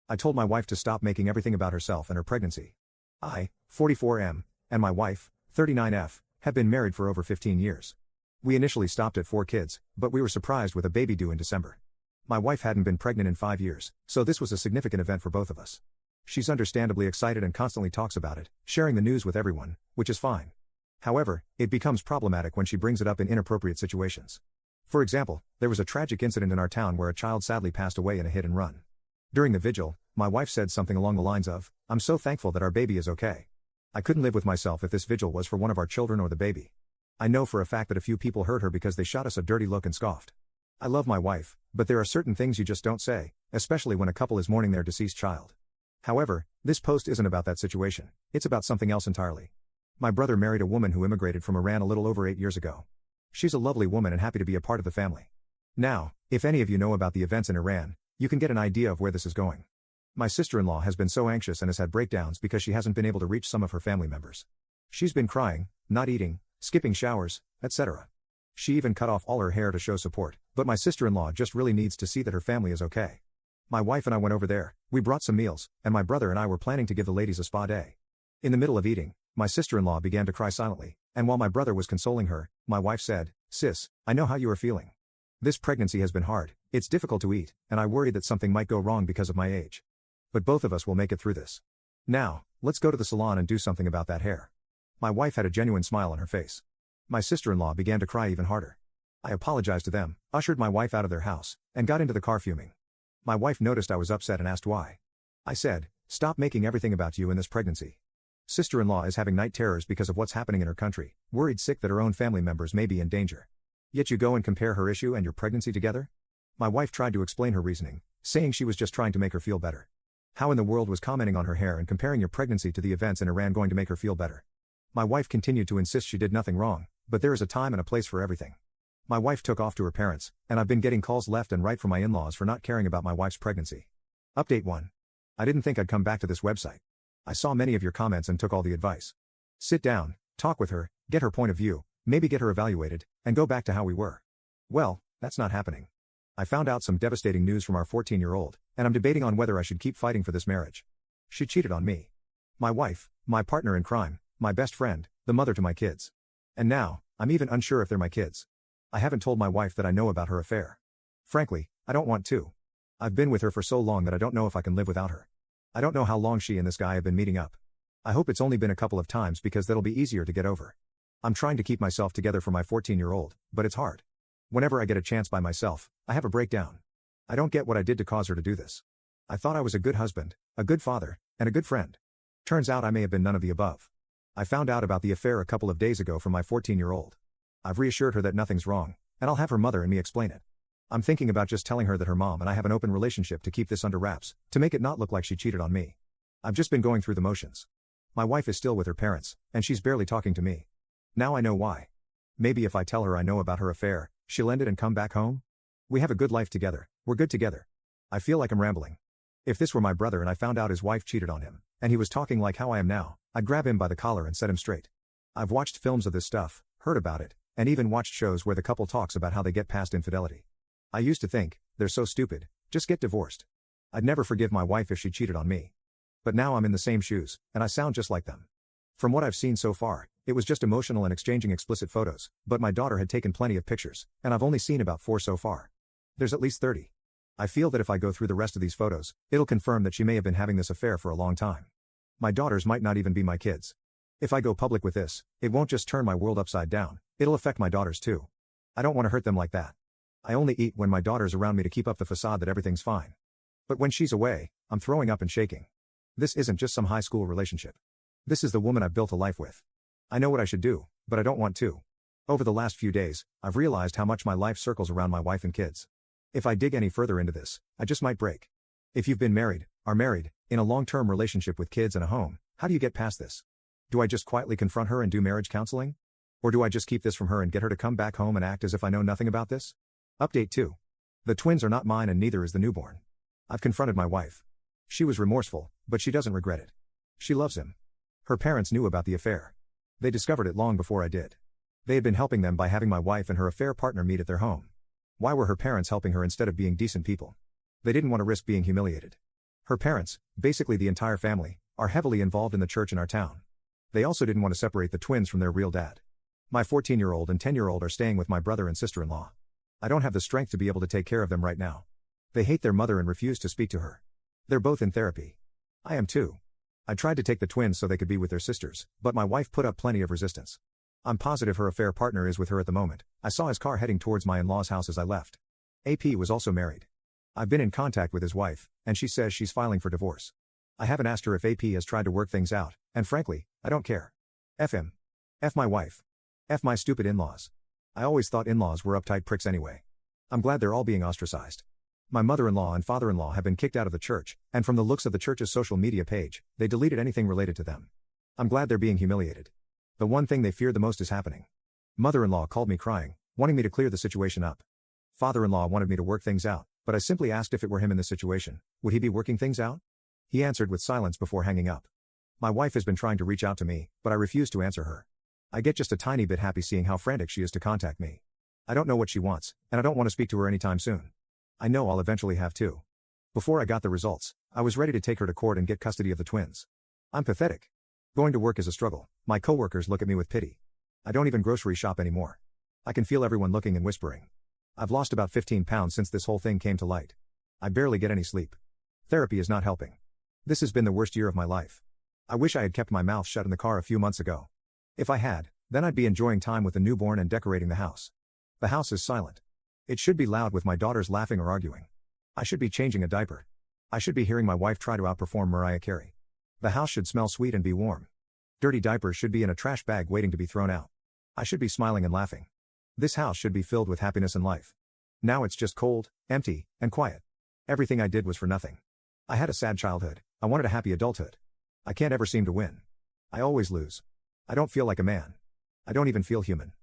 I told my wife to stop making everything about herself and her pregnancy. I, 44M, and my wife, 39F, have been married for over 15 years. We initially stopped at 4 kids, but we were surprised with a baby due in December. My wife hadn't been pregnant in 5 years, so this was a significant event for both of us. She's understandably excited and constantly talks about it, sharing the news with everyone, which is fine. However, it becomes problematic when she brings it up in inappropriate situations. For example, there was a tragic incident in our town where a child sadly passed away in a hit and run. During the vigil, my wife said something along the lines of, "I'm so thankful that our baby is okay. I couldn't live with myself if this vigil was for one of our children or the baby." I know for a fact that a few people heard her because they shot us a dirty look and scoffed. I love my wife, but there are certain things you just don't say, especially when a couple is mourning their deceased child. However, this post isn't about that situation, it's about something else entirely. My brother married a woman who immigrated from Iran a little over 8 years ago. She's a lovely woman and happy to be a part of the family. Now, if any of you know about the events in Iran, you can get an idea of where this is going. My sister-in-law has been so anxious and has had breakdowns because she hasn't been able to reach some of her family members. She's been crying, not eating, skipping showers, etc. She even cut off all her hair to show support, but my sister-in-law just really needs to see that her family is okay. My wife and I went over there, we brought some meals, and my brother and I were planning to give the ladies a spa day. In the middle of eating, my sister-in-law began to cry silently, and while my brother was consoling her, my wife said, "Sis, I know how you are feeling. This pregnancy has been hard, it's difficult to eat, and I worry that something might go wrong because of my age. But both of us will make it through this. Now, let's go to the salon and do something about that hair." My wife had a genuine smile on her face. My sister-in-law began to cry even harder. I apologized to them, ushered my wife out of their house, and got into the car fuming. My wife noticed I was upset and asked why. I said, "Stop making everything about you in this pregnancy." Sister-in-law is having night terrors because of what's happening in her country, worried sick that her own family members may be in danger. Yet you go and compare her issue and your pregnancy together? My wife tried to explain her reasoning, saying she was just trying to make her feel better. How in the world was commenting on her hair and comparing your pregnancy to the events in Iran going to make her feel better? My wife continued to insist she did nothing wrong, but there is a time and a place for everything. My wife took off to her parents, and I've been getting calls left and right from my in-laws for not caring about my wife's pregnancy. Update 1. I didn't think I'd come back to this website. I saw many of your comments and took all the advice. Sit down, talk with her, get her point of view, maybe get her evaluated, and go back to how we were. Well, that's not happening. I found out some devastating news from our 14-year-old, and I'm debating on whether I should keep fighting for this marriage. She cheated on me. My wife, my partner in crime, my best friend, the mother to my kids. And now, I'm even unsure if they're my kids. I haven't told my wife that I know about her affair. Frankly, I don't want to. I've been with her for so long that I don't know if I can live without her. I don't know how long she and this guy have been meeting up. I hope it's only been a couple of times because that'll be easier to get over. I'm trying to keep myself together for my 14-year-old, but it's hard. Whenever I get a chance by myself, I have a breakdown. I don't get what I did to cause her to do this. I thought I was a good husband, a good father, and a good friend. Turns out I may have been none of the above. I found out about the affair a couple of days ago from my 14-year-old. I've reassured her that nothing's wrong, and I'll have her mother and me explain it. I'm thinking about just telling her that her mom and I have an open relationship to keep this under wraps, to make it not look like she cheated on me. I've just been going through the motions. My wife is still with her parents, and she's barely talking to me. Now I know why. Maybe if I tell her I know about her affair, she'll end it and come back home? We have a good life together, we're good together. I feel like I'm rambling. If this were my brother and I found out his wife cheated on him, and he was talking like how I am now, I'd grab him by the collar and set him straight. I've watched films of this stuff, heard about it, and even watched shows where the couple talks about how they get past infidelity. I used to think, they're so stupid, just get divorced. I'd never forgive my wife if she cheated on me. But now I'm in the same shoes, and I sound just like them. From what I've seen so far, it was just emotional and exchanging explicit photos, but my daughter had taken plenty of pictures, and I've only seen about 4 so far. There's at least 30. I feel that if I go through the rest of these photos, it'll confirm that she may have been having this affair for a long time. My daughters might not even be my kids. If I go public with this, it won't just turn my world upside down, it'll affect my daughters too. I don't want to hurt them like that. I only eat when my daughter's around me to keep up the facade that everything's fine. But when she's away, I'm throwing up and shaking. This isn't just some high school relationship. This is the woman I've built a life with. I know what I should do, but I don't want to. Over the last few days, I've realized how much my life circles around my wife and kids. If I dig any further into this, I just might break. If you've been married, are married, in a long-term relationship with kids and a home, how do you get past this? Do I just quietly confront her and do marriage counseling? Or do I just keep this from her and get her to come back home and act as if I know nothing about this? Update 2. The twins are not mine and neither is the newborn. I've confronted my wife. She was remorseful, but she doesn't regret it. She loves him. Her parents knew about the affair. They discovered it long before I did. They had been helping them by having my wife and her affair partner meet at their home. Why were her parents helping her instead of being decent people? They didn't want to risk being humiliated. Her parents, basically the entire family, are heavily involved in the church in our town. They also didn't want to separate the twins from their real dad. My 14-year-old and 10-year-old are staying with my brother and sister-in-law. I don't have the strength to be able to take care of them right now. They hate their mother and refuse to speak to her. They're both in therapy. I am too. I tried to take the twins so they could be with their sisters, but my wife put up plenty of resistance. I'm positive her affair partner is with her at the moment. I saw his car heading towards my in-laws' house as I left. AP was also married. I've been in contact with his wife, and she says she's filing for divorce. I haven't asked her if AP has tried to work things out, and frankly, I don't care. F him. F my wife. F my stupid in-laws. I always thought in-laws were uptight pricks anyway. I'm glad they're all being ostracized. My mother-in-law and father-in-law have been kicked out of the church, and from the looks of the church's social media page, they deleted anything related to them. I'm glad they're being humiliated. The one thing they fear the most is happening. Mother-in-law called me crying, wanting me to clear the situation up. Father-in-law wanted me to work things out, but I simply asked if it were him in this situation, would he be working things out? He answered with silence before hanging up. My wife has been trying to reach out to me, but I refuse to answer her. I get just a tiny bit happy seeing how frantic she is to contact me. I don't know what she wants, and I don't want to speak to her anytime soon. I know I'll eventually have to. Before I got the results, I was ready to take her to court and get custody of the twins. I'm pathetic. Going to work is a struggle. My coworkers look at me with pity. I don't even grocery shop anymore. I can feel everyone looking and whispering. I've lost about 15 pounds since this whole thing came to light. I barely get any sleep. Therapy is not helping. This has been the worst year of my life. I wish I had kept my mouth shut in the car a few months ago. If I had, then I'd be enjoying time with the newborn and decorating the house. The house is silent. It should be loud with my daughters laughing or arguing. I should be changing a diaper. I should be hearing my wife try to outperform Mariah Carey. The house should smell sweet and be warm. Dirty diapers should be in a trash bag waiting to be thrown out. I should be smiling and laughing. This house should be filled with happiness and life. Now it's just cold, empty, and quiet. Everything I did was for nothing. I had a sad childhood. I wanted a happy adulthood. I can't ever seem to win. I always lose. I don't feel like a man. I don't even feel human.